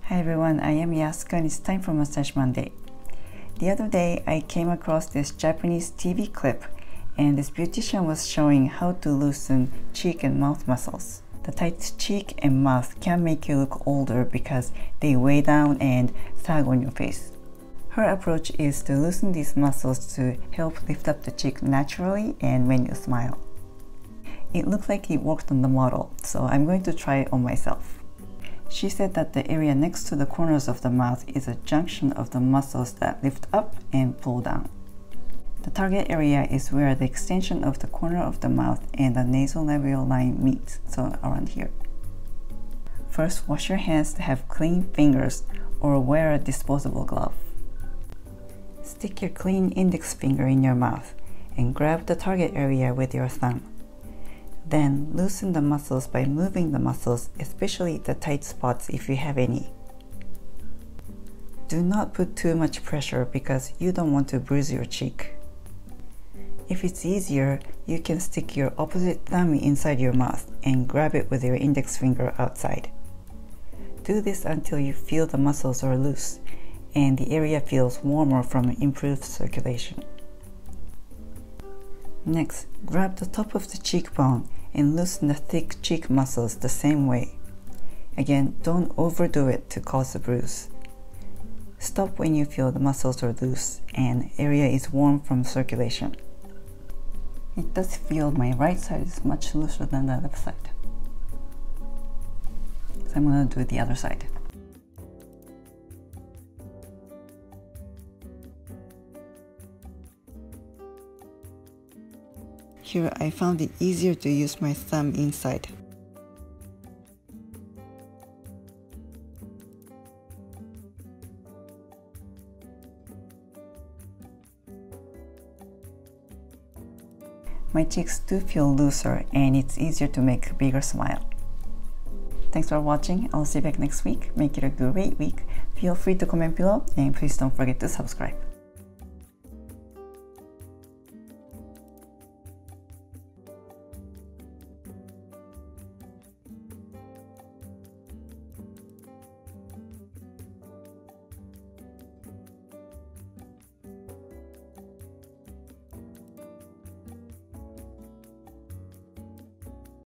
Hi everyone, I am Yasuka and it's time for Massage Monday. The other day I came across this Japanese TV clip and this beautician was showing how to loosen cheek and mouth muscles. The tight cheek and mouth can make you look older because they weigh down and sag on your face. Her approach is to loosen these muscles to help lift up the cheek naturally and when you smile. It looked like it worked on the model, so I'm going to try it on myself. She said that the area next to the corners of the mouth is a junction of the muscles that lift up and pull down. The target area is where the extension of the corner of the mouth and the nasolabial line meet, so around here. First, wash your hands to have clean fingers or wear a disposable glove. Stick your clean index finger in your mouth and grab the target area with your thumb. Then loosen the muscles by moving the muscles, especially the tight spots if you have any. Do not put too much pressure because you don't want to bruise your cheek. If it's easier, you can stick your opposite thumb inside your mouth and grab it with your index finger outside. Do this until you feel the muscles are loose and the area feels warmer from improved circulation. Next, grab the top of the cheekbone and loosen the thick cheek muscles the same way. Again, don't overdo it to cause a bruise. Stop when you feel the muscles are loose and area is warm from circulation. It does feel my right side is much looser than the left side. So I'm going to do the other side. Here I found it easier to use my thumb inside. My cheeks do feel looser and it's easier to make a bigger smile. Thanks for watching. I'll see you back next week. Make it a great week. Feel free to comment below and please don't forget to subscribe.